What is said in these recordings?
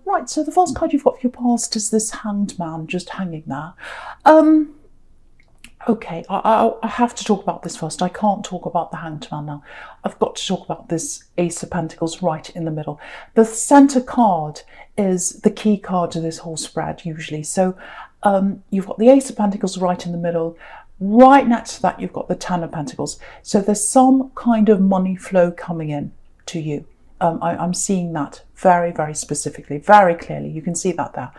Right, so the first card you've got for your past is this Hanged Man just hanging there. Okay, I have to talk about this first. I can't talk about the Hanged Man now. I've got to talk about this Ace of Pentacles right in the middle. The centre card is the key card to this whole spread, usually. So you've got the Ace of Pentacles right in the middle. Right next to that, you've got the Ten of Pentacles. So there's some kind of money flow coming in to you. I'm seeing that very, very specifically, very clearly. You can see that there.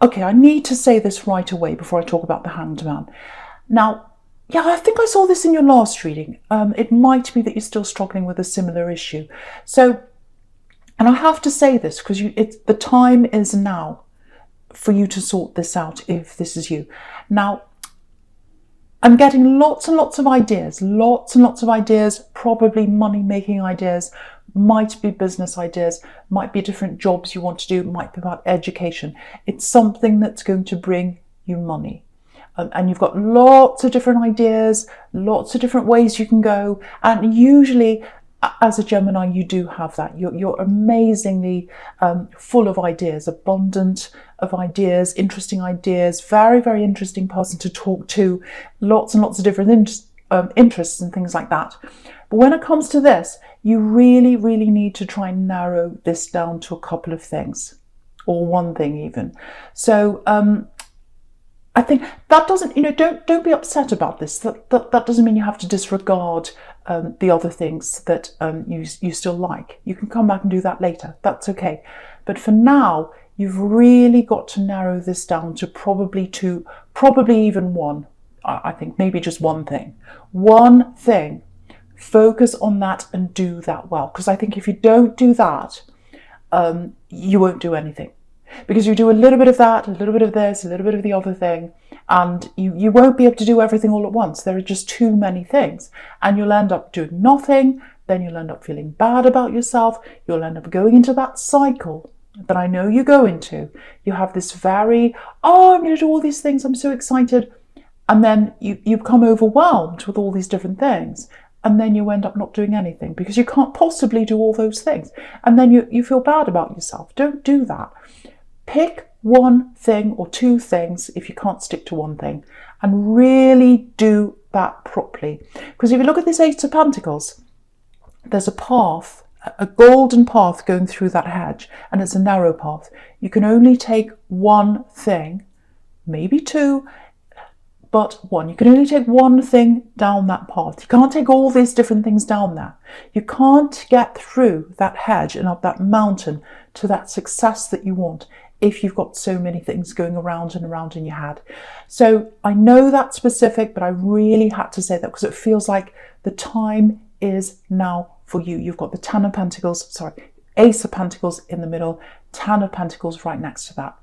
Okay, I need to say this right away before I talk about the Hanged Man. Now, yeah, I think I saw this in your last reading. It might be that you're still struggling with a similar issue. So, and I have to say this because the time is now for you to sort this out if this is you. Now, I'm getting lots and lots of ideas, probably money-making ideas, might be business ideas, might be different jobs you want to do, might be about education. It's something that's going to bring you money. And you've got lots of different ideas, lots of different ways you can go. And usually, as a Gemini, you do have that. You're amazingly full of ideas, abundant of ideas, interesting ideas, very, very interesting person to talk to, lots and lots of different interests and things like that. But when it comes to this, you really, really need to try and narrow this down to a couple of things, or one thing even. So I think that doesn't, don't be upset about this. That doesn't mean you have to disregard the other things that you still like. You can come back and do that later. That's okay. But for now, you've really got to narrow this down to probably even one. I think maybe just one thing. One thing. Focus on that and do that well. Because I think if you don't do that, you won't do anything. Because you do a little bit of that, a little bit of this, a little bit of the other thing, and you won't be able to do everything all at once. There are just too many things. And you'll end up doing nothing, then you'll end up feeling bad about yourself, you'll end up going into that cycle that I know you go into. You have this I'm going to do all these things, I'm so excited. And then you become overwhelmed with all these different things. And then you end up not doing anything because you can't possibly do all those things. And then you feel bad about yourself. Don't do that. Pick one thing or two things if you can't stick to one thing, and really do that properly. Because if you look at this Ace of Pentacles, there's a path, a golden path going through that hedge, and it's a narrow path. You can only take one thing, maybe two, but one. You can only take one thing down that path. You can't take all these different things down there. You can't get through that hedge and up that mountain to that success that you want if you've got so many things going around and around in your head. So I know that's specific, but I really had to say that because it feels like the time is now for you. You've got the Ace of Pentacles in the middle, Ten of Pentacles right next to that.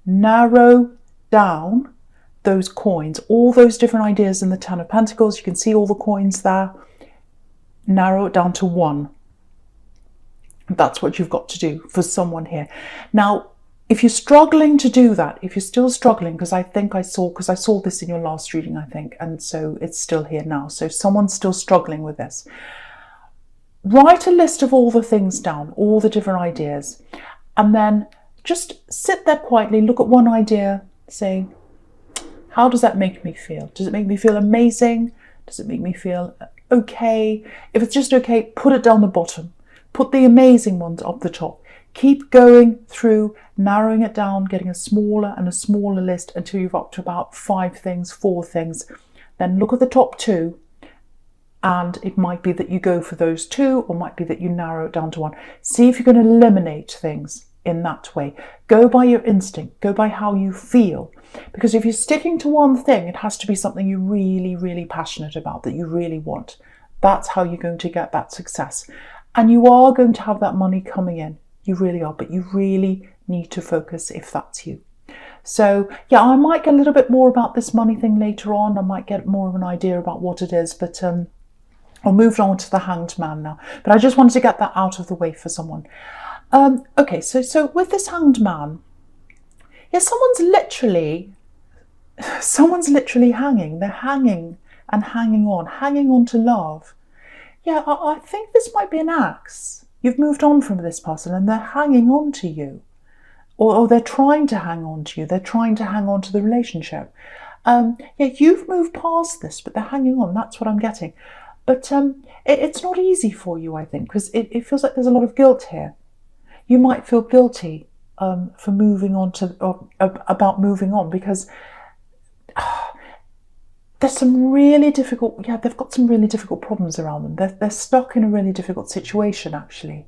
Narrow down those coins, all those different ideas in the Ten of Pentacles. You can see all the coins there. Narrow it down to one. That's what you've got to do for someone here. Now, if you're struggling to do that, if you're still struggling, because I saw this in your last reading, I think, and so it's still here now. So someone's still struggling with this. Write a list of all the things down, all the different ideas, and then just sit there quietly, look at one idea, say, how does that make me feel? Does it make me feel amazing? Does it make me feel okay? If it's just okay, put it down the bottom. Put the amazing ones up the top. Keep going through, narrowing it down, getting a smaller and a smaller list until you've up to about 5 things, 4 things. Then look at the top 2, and it might be that you go for those 2, or might be that you narrow it down to 1. See if you can eliminate things in that way. Go by your instinct, go by how you feel. Because if you're sticking to one thing, it has to be something you're really, really passionate about, that you really want. That's how you're going to get that success. And you are going to have that money coming in. You really are, but you really need to focus if that's you. So yeah, I might get a little bit more about this money thing later on. I might get more of an idea about what it is, but I'll move on to the Hanged Man now. But I just wanted to get that out of the way for someone. Okay, so with this Hanged Man, yeah, someone's literally hanging. They're hanging and hanging on to love. Yeah, I think this might be an axe. You've moved on from this person and they're hanging on to you. Or they're trying to hang on to you. They're trying to hang on to the relationship. Yeah, you've moved past this, but they're hanging on. That's what I'm getting. But it's not easy for you, I think, because it feels like there's a lot of guilt here. You might feel guilty for moving on about moving on, because there's some really difficult, they've got some really difficult problems around them. They're stuck in a really difficult situation, actually.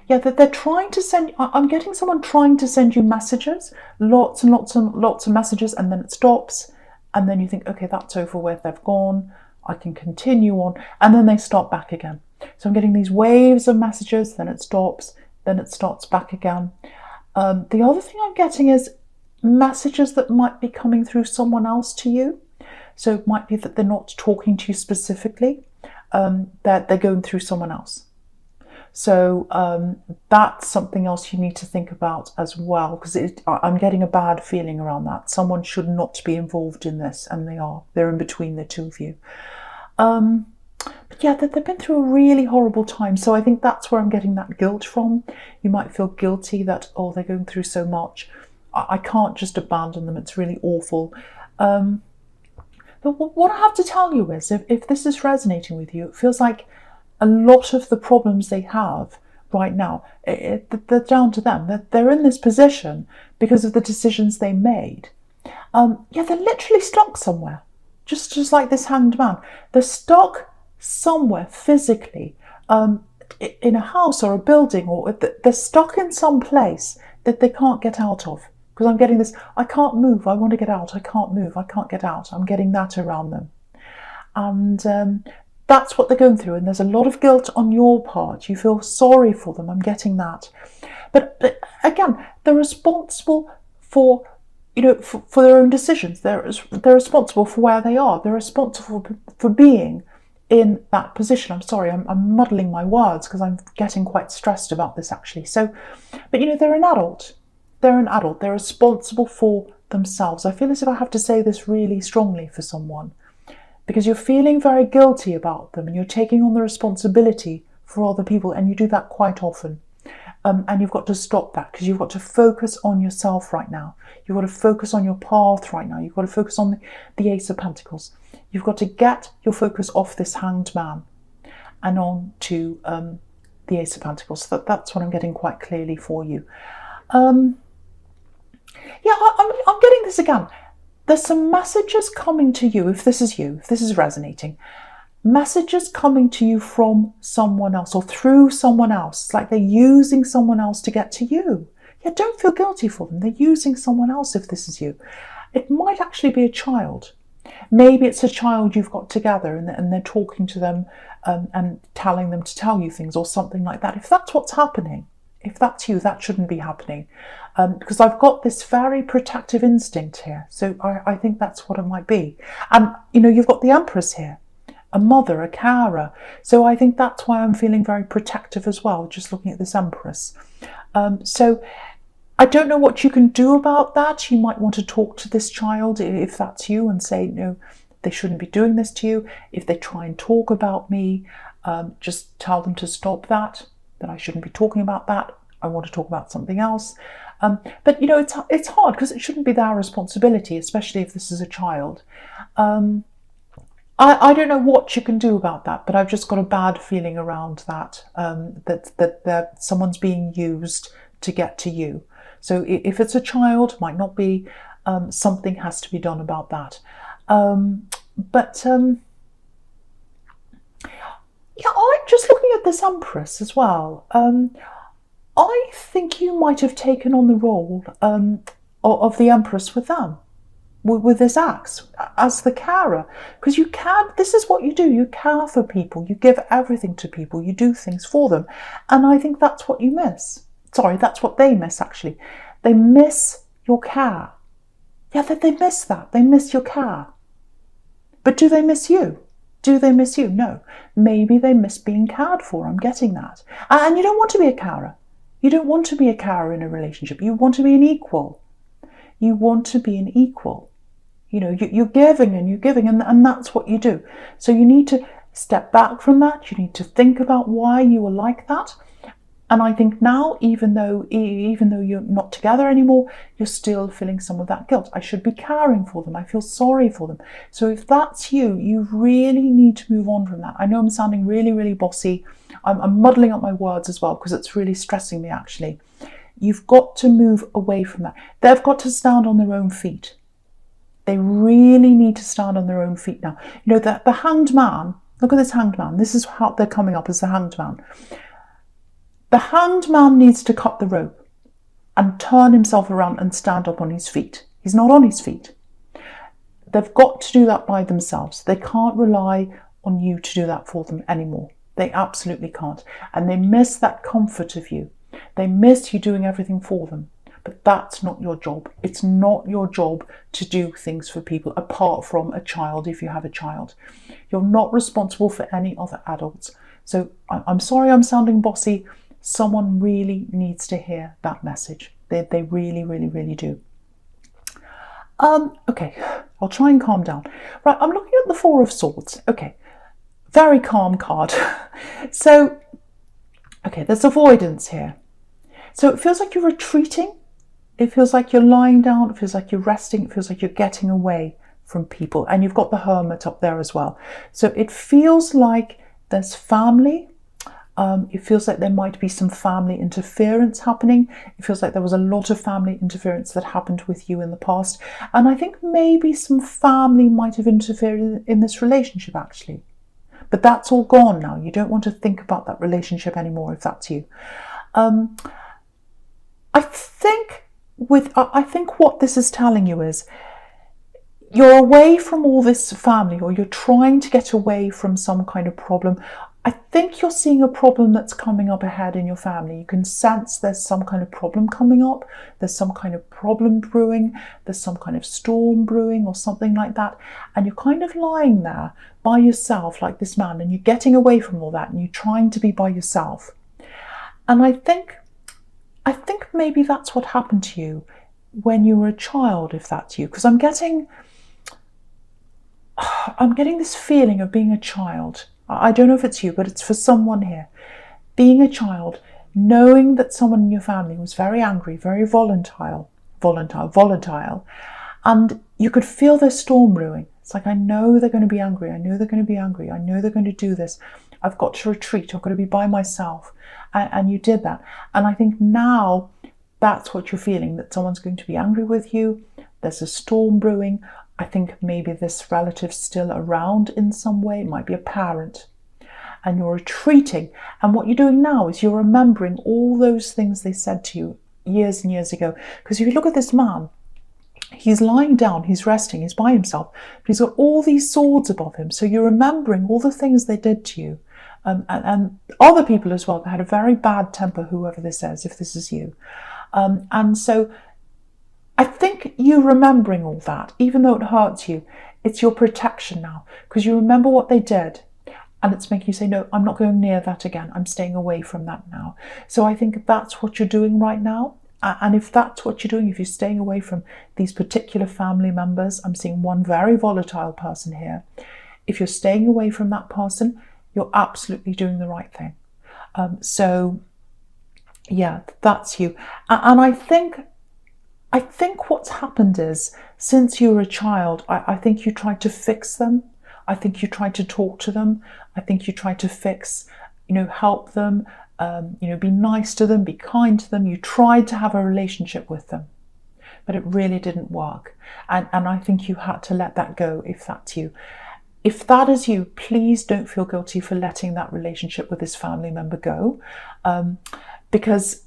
Yeah, they're trying to send, I'm getting someone trying to send you messages, lots and lots and lots of messages, and then it stops. And then you think, okay, that's over with, they've gone, I can continue on. And then they start back again. So I'm getting these waves of messages, then it stops, then it starts back again. The other thing I'm getting is messages that might be coming through someone else to you. So it might be that they're not talking to you specifically, that they're going through someone else. So that's something else you need to think about as well, because I'm getting a bad feeling around that. Someone should not be involved in this, and they are. They're in between the two of you. But yeah, they've been through a really horrible time. So I think that's where I'm getting that guilt from. You might feel guilty that, oh, they're going through so much. I can't just abandon them. It's really awful. But what I have to tell you is, if this is resonating with you, it feels like a lot of the problems they have right now, they're down to them. They're in this position because of the decisions they made. Yeah, they're literally stuck somewhere, just like this hanged man. They're stuck somewhere physically, in a house or a building, or they're stuck in some place that they can't get out of. Because I'm getting this, I can't move, I want to get out, I can't move, I can't get out. I'm getting that around them. And that's what they're going through, and there's a lot of guilt on your part. You feel sorry for them. I'm getting that, but again, they're responsible for, for their own decisions. They're responsible for where they are. They're responsible for being in that position. I'm sorry, I'm muddling my words because I'm getting quite stressed about this, actually. So, but they're an adult. They're an adult. They're responsible for themselves. I feel as if I have to say this really strongly for someone, because you're feeling very guilty about them and you're taking on the responsibility for other people, and you do that quite often. And you've got to stop that, because you've got to focus on yourself right now. You've got to focus on your path right now. You've got to focus on the Ace of Pentacles. You've got to get your focus off this hanged man and on to the Ace of Pentacles. So that's what I'm getting quite clearly for you. I'm getting this again. There's some messages coming to you, if this is you, if this is resonating. Messages coming to you from someone else or through someone else. It's like they're using someone else to get to you. Yeah, don't feel guilty for them. They're using someone else if this is you. It might actually be a child. Maybe it's a child you've got together and they're talking to them and telling them to tell you things or something like that. If that's what's happening, if that's you, that shouldn't be happening. Because I've got this very protective instinct here. So I think that's what it might be. And, you've got the Empress here, a mother, a carer. So I think that's why I'm feeling very protective as well, just looking at this Empress. So I don't know what you can do about that. You might want to talk to this child, if that's you, and say, no, they shouldn't be doing this to you. If they try and talk about me, just tell them to stop that I shouldn't be talking about that. I want to talk about something else. But it's hard, because it shouldn't be their responsibility, especially if this is a child. I don't know what you can do about that, but I've just got a bad feeling around that, that someone's being used to get to you. So if it's a child, might not be, something has to be done about that. Yeah, I'm just looking at this Empress as well. I think you might have taken on the role of the Empress with them, with this axe, as the carer. Because this is what you do. You care for people. You give everything to people. You do things for them. And I think that's what you miss. Sorry, that's what they miss, actually. They miss your care. Yeah, they miss that. They miss your care. But do they miss you? Do they miss you? No. Maybe they miss being cared for. I'm getting that. And you don't want to be a carer. You don't want to be a carer in a relationship. You want to be an equal. You want to be an equal. You're giving and you're giving, and that's what you do. So you need to step back from that. You need to think about why you were like that. And I think now, even though you're not together anymore, you're still feeling some of that guilt. I should be caring for them. I feel sorry for them. So if that's you, you really need to move on from that. I know I'm sounding really, really bossy. I'm muddling up my words as well because it's really stressing me, actually. You've got to move away from that. They've got to stand on their own feet. They really need to stand on their own feet now. You know, the hanged man, look at this hanged man. This is how they're coming up as the hanged man. The hanged man needs to cut the rope and turn himself around and stand up on his feet. He's not on his feet. They've got to do that by themselves. They can't rely on you to do that for them anymore. They absolutely can't. And they miss that comfort of you. They miss you doing everything for them. But that's not your job. It's not your job to do things for people apart from a child if you have a child. You're not responsible for any other adults. So I'm sorry I'm sounding bossy. Someone really needs to hear that message. They really, really, really do. Okay, I'll try and calm down. Right, I'm looking at the Four of Swords. Okay, very calm card. So, okay, there's avoidance here. So it feels like you're retreating. It feels like you're lying down. It feels like you're resting. It feels like you're getting away from people. And you've got the Hermit up there as well. So it feels like there's family. It feels like there might be some family interference happening. It feels like there was a lot of family interference that happened with you in the past. And I think maybe some family might have interfered in this relationship, actually. But that's all gone now. You don't want to think about that relationship anymore if that's you. I think what this is telling you is you're away from all this family, or you're trying to get away from some kind of problem. I think you're seeing a problem that's coming up ahead in your family. You can sense there's some kind of problem coming up. There's some kind of problem brewing. There's some kind of storm brewing or something like that. And you're kind of lying there by yourself like this man, and you're getting away from all that and you're trying to be by yourself. And I think maybe that's what happened to you when you were a child, if that's you. Because I'm getting this feeling of being a child. I don't know if it's you, but it's for someone here. Being a child, knowing that someone in your family was very angry, very volatile, and you could feel their storm brewing. It's like, I know they're going to be angry. I know they're going to be angry. I know they're going to do this. I've got to retreat. I've got to be by myself. And you did that. And I think now that's what you're feeling, that someone's going to be angry with you. There's a storm brewing. I think maybe this relative's still around in some way. It might be a parent. And you're retreating. And what you're doing now is you're remembering all those things they said to you years and years ago. Because if you look at this man, he's lying down, he's resting, he's by himself. But he's got all these swords above him. So you're remembering all the things they did to you. And other people as well that had a very bad temper, whoever this is, if this is you. And so I think you remembering all that, even though it hurts you, it's your protection now, because you remember what they did, and it's making you say, no, I'm not going near that again. I'm staying away from that now. So I think that's what you're doing right now. And if that's what you're doing, if you're staying away from these particular family members, I'm seeing one very volatile person here. If you're staying away from that person, you're absolutely doing the right thing. So yeah, that's you. And I think what's happened is, since you were a child, I think you tried to fix them. I think you tried to talk to them. I think you tried to fix, help them, be nice to them, be kind to them. You tried to have a relationship with them, but it really didn't work. And I think you had to let that go if that's you. If that is you, please don't feel guilty for letting that relationship with this family member go, because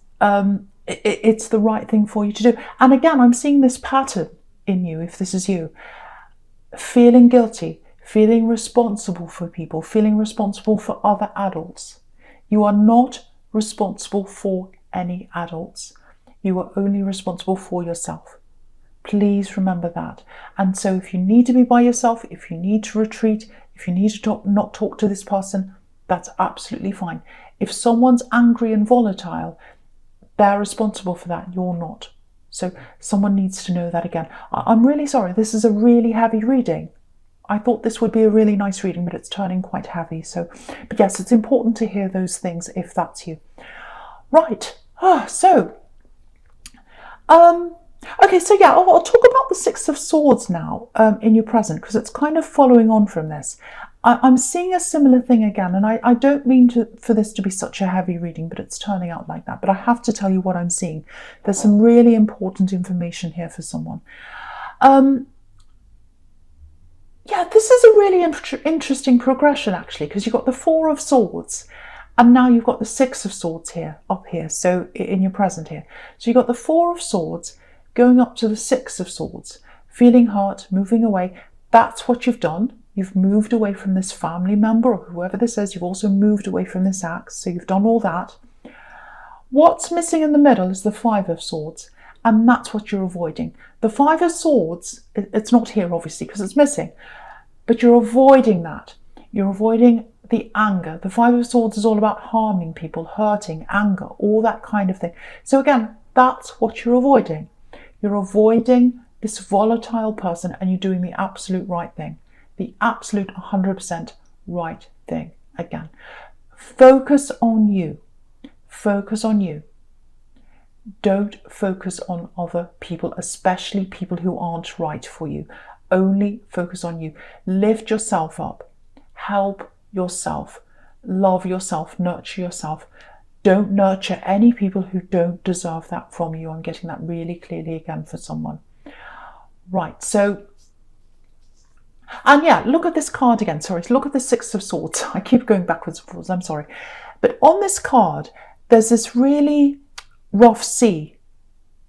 it's the right thing for you to do. And again, I'm seeing this pattern in you, if this is you. Feeling guilty, feeling responsible for people, feeling responsible for other adults. You are not responsible for any adults. You are only responsible for yourself. Please remember that. And so if you need to be by yourself, if you need to retreat, if you need to not talk to this person, that's absolutely fine. If someone's angry and volatile, they're responsible for that. You're not. So someone needs to know that again. I'm really sorry. This is a really heavy reading. I thought this would be a really nice reading, but it's turning quite heavy. So, but yes, it's important to hear those things if that's you. Right. Okay, so yeah, I'll talk about the Six of Swords now in your present, because it's kind of following on from this. I'm seeing a similar thing again, and I don't mean for this to be such a heavy reading, but it's turning out like that. But I have to tell you what I'm seeing. There's some really important information here for someone. Yeah, this is a really interesting progression, actually, because you've got the Four of Swords, and now you've got the Six of Swords here, up here, so in your present here. So you've got the Four of Swords going up to the Six of Swords, feeling hurt, moving away. That's what you've done. You've moved away from this family member, or whoever this is. You've also moved away from this axe, so you've done all that. What's missing in the middle is the Five of Swords, and that's what you're avoiding. The Five of Swords, it's not here, obviously, because it's missing, but you're avoiding that. You're avoiding the anger. The Five of Swords is all about harming people, hurting, anger, all that kind of thing. So again, that's what you're avoiding. You're avoiding this volatile person, and you're doing the absolute right thing. The absolute 100% right thing. Again, focus on you. Focus on you. Don't focus on other people, especially people who aren't right for you. Only focus on you. Lift yourself up. Help yourself. Love yourself. Nurture yourself. Don't nurture any people who don't deserve that from you. I'm getting that really clearly again for someone. Right, so, and yeah, look at this card again. Sorry, look at the Six of Swords. I keep going backwards and forwards, I'm sorry. But on this card, there's this really rough sea.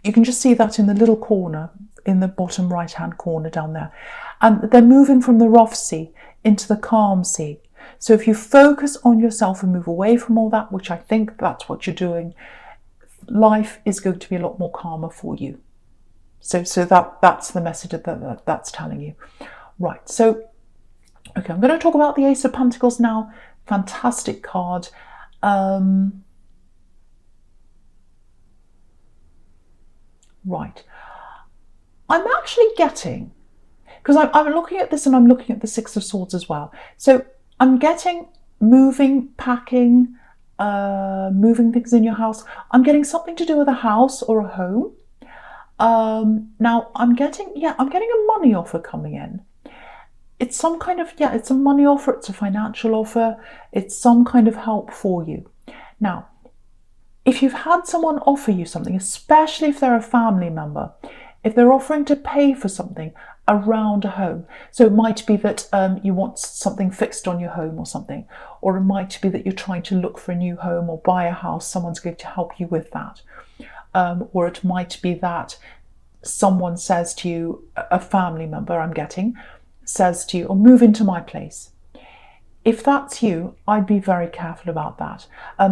You can just see that in the little corner, in the bottom right-hand corner down there. And they're moving from the rough sea into the calm sea. So if you focus on yourself and move away from all that, which I think that's what you're doing, life is going to be a lot more calmer for you. So that's the message that's telling you. Right, so, okay, I'm going to talk about the Ace of Pentacles now. Fantastic card. Right. I'm actually getting, because I'm looking at this and I'm looking at the Six of Swords as well. So I'm getting moving, packing, moving things in your house. I'm getting something to do with a house or a home. Now I'm getting a money offer coming in. It's some kind of, it's a money offer, it's a financial offer, it's some kind of help for you. Now, if you've had someone offer you something, especially if they're a family member, if they're offering to pay for something around a home, so it might be that you want something fixed on your home or something, or it might be that you're trying to look for a new home or buy a house, someone's going to help you with that. Or it might be that someone says to you, a family member I'm getting, says to you, or move into my place. If that's you, I'd be very careful about that.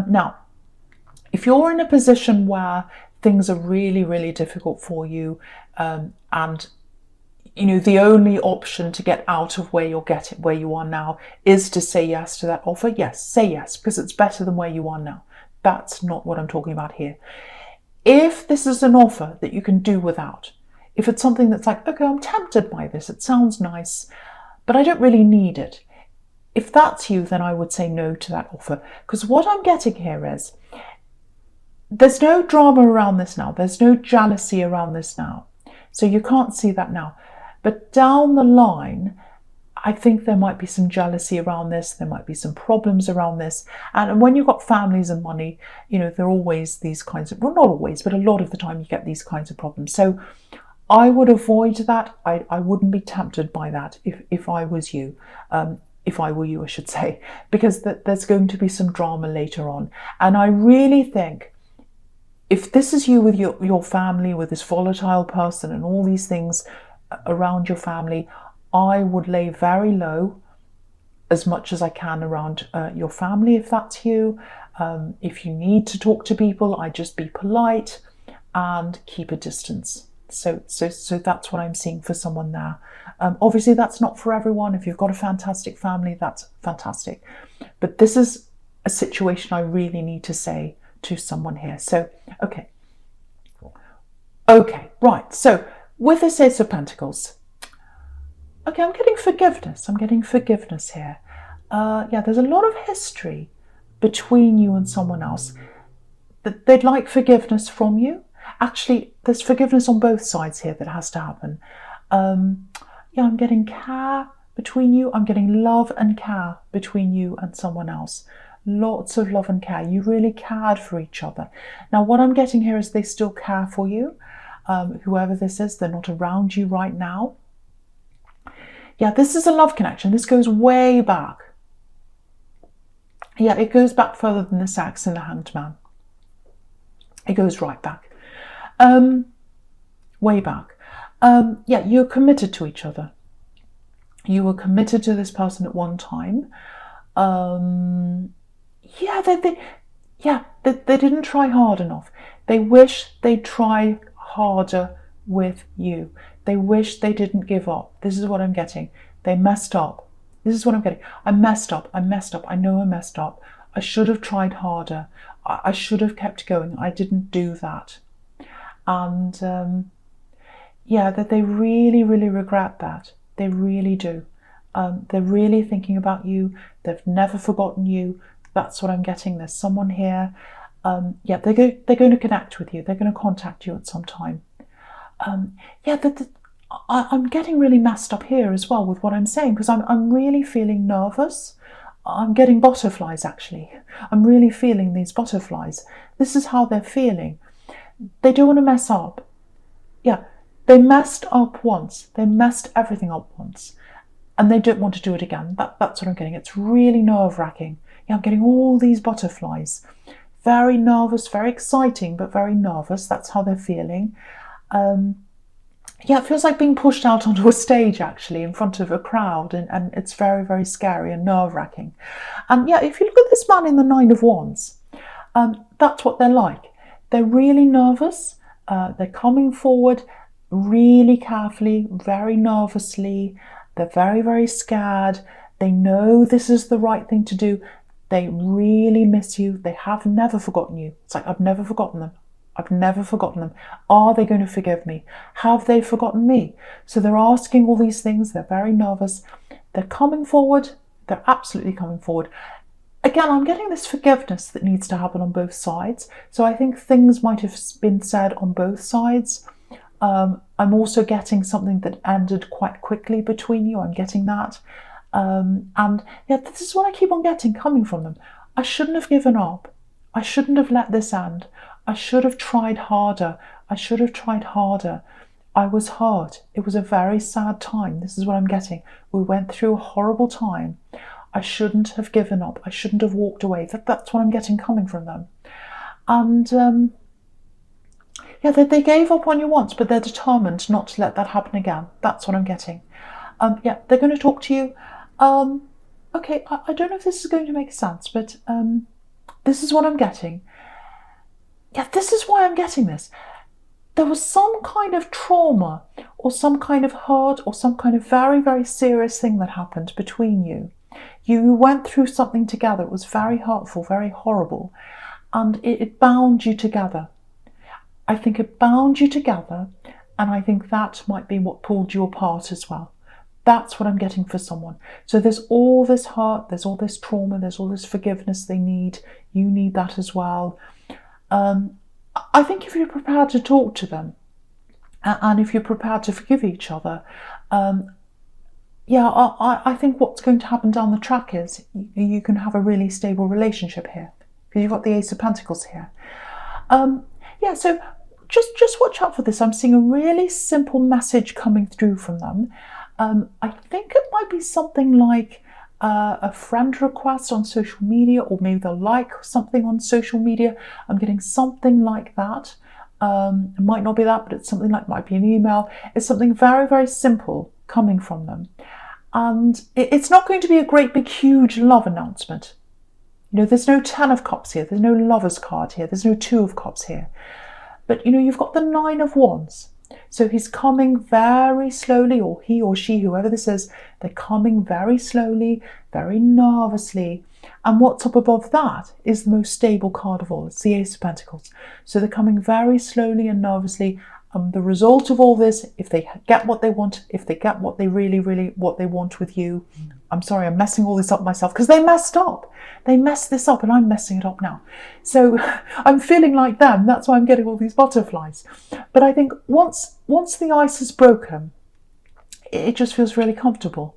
Now, if you're in a position where things are really, really difficult for you, and you know the only option to get out of where you are now is to say yes to that offer, yes, say yes, because it's better than where you are now. That's not what I'm talking about here. If this is an offer that you can do without, if it's something that's like, okay, I'm tempted by this, it sounds nice, but I don't really need it. If that's you, then I would say no to that offer. Because what I'm getting here is, there's no drama around this now. There's no jealousy around this now. So you can't see that now. But down the line, I think there might be some jealousy around this. There might be some problems around this. And when you've got families and money, you know, there are always these kinds of, well, not always, but a lot of the time you get these kinds of problems. So I would avoid that. I wouldn't be tempted by that if I was you. If I were you, I should say, because there's going to be some drama later on. And I really think if this is you with your family, with this volatile person and all these things around your family, I would lay very low as much as I can around your family if that's you. If you need to talk to people, I just be polite and keep a distance. So that's what I'm seeing for someone there. Obviously, that's not for everyone. If you've got a fantastic family, that's fantastic. But this is a situation I really need to say to someone here. So, okay, right. So with this Ace of Pentacles, Okay, I'm getting forgiveness. I'm getting forgiveness here. Yeah, there's a lot of history between you and someone else. That they'd like forgiveness from you. Actually, there's forgiveness on both sides here that has to happen. Yeah, I'm getting care between you. I'm getting love and care between you and someone else. Lots of love and care. You really cared for each other. Now, what I'm getting here is they still care for you. Whoever this is, they're not around you right now. Yeah, this is a love connection. This goes way back. Yeah, it goes back further than the sex and the hanged man. It goes right back. Way back. Yeah, you're committed to each other. You were committed to this person at one time. Yeah, they didn't try hard enough. They wish they'd try harder with you. They wish they didn't give up. This is what I'm getting. They messed up. This is what I'm getting. I messed up. I know I messed up. I should have tried harder. I should have kept going. I didn't do that. And yeah, that they really, really regret that. They really do. They're really thinking about you. They've never forgotten you. That's what I'm getting. There's someone here. Yeah, they're going to connect with you. They're going to contact you at some time. Yeah, I'm getting really messed up here as well with what I'm saying, because I'm really feeling nervous. I'm getting butterflies, actually. I'm really feeling these butterflies. This is how they're feeling. They don't want to mess up. Yeah, they messed up once. They messed everything up once. And they don't want to do it again. That's what I'm getting. It's really nerve-wracking. Yeah, I'm getting all these butterflies. Very nervous, very exciting, but very nervous. That's how they're feeling. Yeah, it feels like being pushed out onto a stage, actually, in front of a crowd, and it's very, very scary and nerve-wracking. And yeah, if you look at this man in the Nine of Wands, that's what they're like. They're really nervous. They're coming forward really carefully, very nervously. They're very, very scared. They know this is the right thing to do. They really miss you. They have never forgotten you. It's like, I've never forgotten them. I've never forgotten them. Are they going to forgive me? Have they forgotten me? So they're asking all these things. They're very nervous. They're coming forward. They're absolutely coming forward. Again, I'm getting this forgiveness that needs to happen on both sides. So I think things might have been said on both sides. I'm also getting something that ended quite quickly between you. I'm getting that. And yeah, this is what I keep on getting coming from them. I shouldn't have given up. I shouldn't have let this end. I should have tried harder. I should have tried harder. I was hurt. It was a very sad time. This is what I'm getting. We went through a horrible time. I shouldn't have given up. I shouldn't have walked away. That's what I'm getting coming from them. And yeah, they gave up on you once, but they're determined not to let that happen again. That's what I'm getting. Yeah, they're going to talk to you. Okay, I don't know if this is going to make sense, but this is what I'm getting. Yeah, this is why I'm getting this. There was some kind of trauma or some kind of hurt or some kind of very, very serious thing that happened between you. You went through something together. It was very hurtful, very horrible, and it bound you together. I think it bound you together, and I think that might be what pulled you apart as well. That's what I'm getting for someone. So there's all this hurt, there's all this trauma, there's all this forgiveness they need. You need that as well. I think if you're prepared to talk to them, and if you're prepared to forgive each other, yeah, I think what's going to happen down the track is you can have a really stable relationship here, because you've got the Ace of Pentacles here. Yeah, so just watch out for this. I'm seeing a really simple message coming through from them. I think it might be something like a friend request on social media, or maybe they'll like something on social media. I'm getting something like that. It might not be that, but it's something like, might be an email. It's something very, very simple coming from them. And it's not going to be a great big huge love announcement. You know, there's no 10 of Cups here. There's no Lover's card here. There's no 2 of Cups here. But, you know, you've got the 9 of Wands. So he's coming very slowly, or he or she, whoever this is, they're coming very slowly, very nervously. And what's up above that is the most stable card of all. It's the Ace of Pentacles. So they're coming very slowly and nervously, The result of all this, if they get what they want, if they get what they really, really, what they want with you, I'm sorry, I'm messing all this up myself because they messed up. They messed this up and I'm messing it up now. So I'm feeling like them. That's why I'm getting all these butterflies. But I think once the ice is broken, it just feels really comfortable.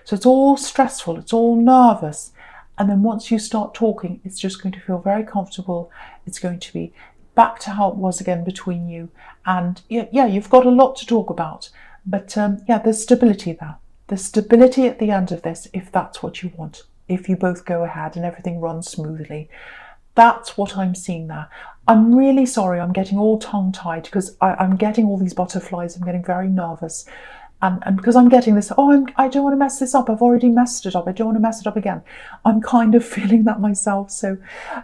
So it's all stressful, it's all nervous. And then once you start talking, it's just going to feel very comfortable. It's going to be back to how it was again between you. And yeah, you've got a lot to talk about. But yeah, there's stability there. There's stability at the end of this, if that's what you want. If you both go ahead and everything runs smoothly. That's what I'm seeing there. I'm really sorry, I'm getting all tongue-tied because I'm getting all these butterflies. I'm getting very nervous. And because I'm getting this, I don't want to mess this up. I've already messed it up. I don't want to mess it up again. I'm kind of feeling that myself. So,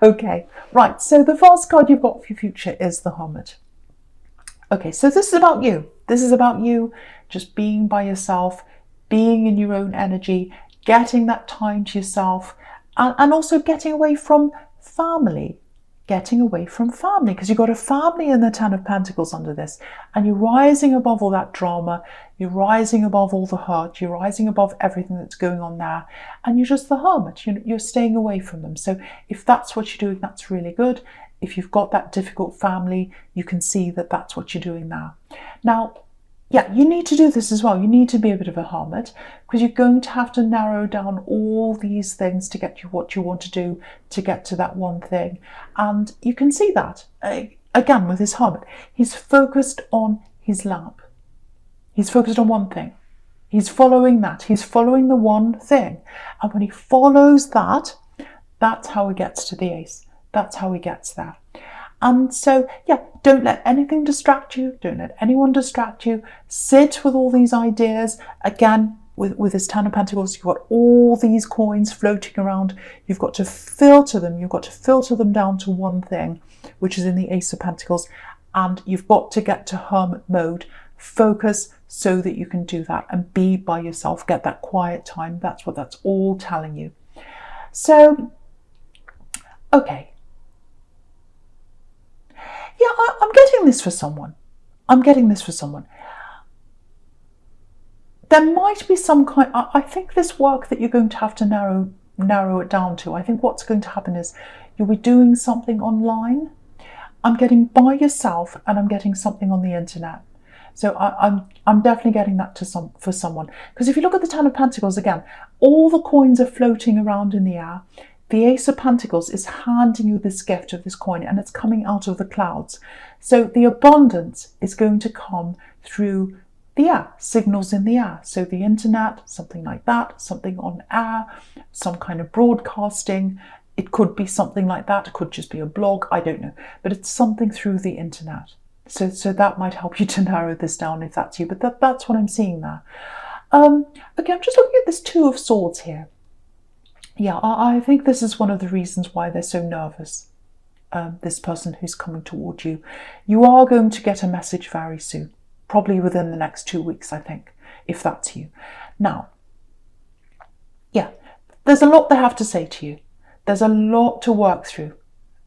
okay. Right. So the first card you've got for your future is the Hermit. Okay. So this is about you. This is about you just being by yourself, being in your own energy, getting that time to yourself, and also getting away from family. Getting away from family, because you've got a family in the Ten of Pentacles under this, and you're rising above all that drama, you're rising above all the hurt, you're rising above everything that's going on there, and you're just the Hermit. You're staying away from them. So if that's what you're doing, that's really good. If you've got that difficult family, you can see that that's what you're doing now. Now, yeah, you need to do this as well. You need to be a bit of a hermit because you're going to have to narrow down all these things to get you what you want to do, to get to that one thing. And you can see that, again, with his hermit. He's focused on his lamp. He's focused on one thing. He's following that. He's following the one thing. And when he follows that, that's how he gets to the ace. That's how he gets there. And so, yeah, don't let anything distract you. Don't let anyone distract you. Sit with all these ideas. Again, with this Ten of Pentacles, you've got all these coins floating around. You've got to filter them. You've got to filter them down to one thing, which is in the Ace of Pentacles. And you've got to get to hermit mode. Focus so that you can do that and be by yourself. Get that quiet time. That's what that's all telling you. So, okay. Yeah, I'm getting this for someone. I'm getting this for someone. There might be some kind, I think this work that you're going to have to narrow it down to. I think what's going to happen is you'll be doing something online. I'm getting by yourself and I'm getting something on the internet. So I'm definitely getting that for someone. Because if you look at the Ten of Pentacles again, all the coins are floating around in the air. The Ace of Pentacles is handing you this gift of this coin and it's coming out of the clouds. So the abundance is going to come through the air, signals in the air. So the internet, something like that, something on air, some kind of broadcasting. It could be something like that. It could just be a blog. I don't know. But it's something through the internet. So that might help you to narrow this down if that's you. But that's what I'm seeing there. Okay, I'm just looking at this Two of Swords here. Yeah, I think this is one of the reasons why they're so nervous, this person who's coming toward you. You are going to get a message very soon, probably within the next 2 weeks, I think, if that's you. Now, yeah, there's a lot they have to say to you. There's a lot to work through.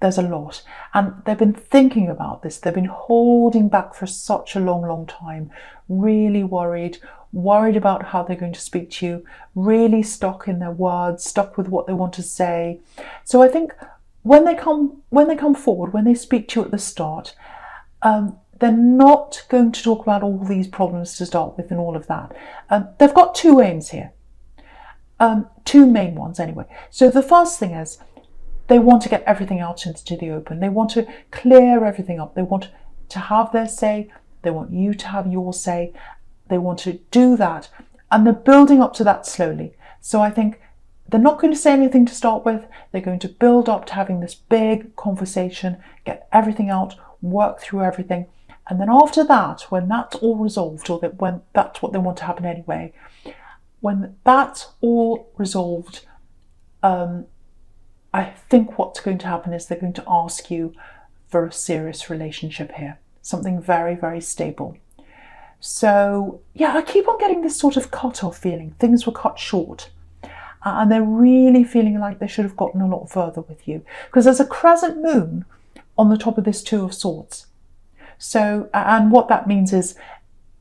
There's a lot. And they've been thinking about this. They've been holding back for such a long, long time, really worried about how they're going to speak to you, really stuck in their words, stuck with what they want to say. So I think when they come forward, when they speak to you at the start, they're not going to talk about all these problems to start with and all of that. They've got two aims here, two main ones anyway. So the first thing is they want to get everything out into the open. They want to clear everything up. They want to have their say. They want you to have your say. They want to do that, and they're building up to that slowly. So I think they're not going to say anything to start with. They're going to build up to having this big conversation, get everything out, work through everything. And then after that, when that's all resolved, or when that's what they want to happen anyway, when that's all resolved, I think what's going to happen is they're going to ask you for a serious relationship here, something very, very stable. So, yeah, I keep on getting this sort of cut-off feeling. Things were cut short. And they're really feeling like they should have gotten a lot further with you. Because there's a crescent moon on the top of this Two of Swords. So, and what that means is,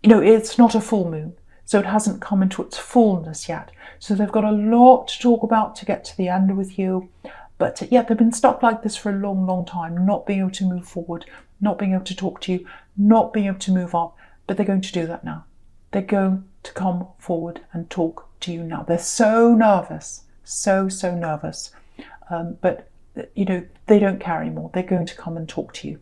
it's not a full moon, so it hasn't come into its fullness yet. So they've got a lot to talk about to get to the end with you. But yeah, they've been stuck like this for a long, long time, not being able to move forward, not being able to talk to you, not being able to move up. But they're going to do that now. They're going to come forward and talk to you now. They're so nervous, so nervous. But they don't care anymore. They're going to come and talk to you.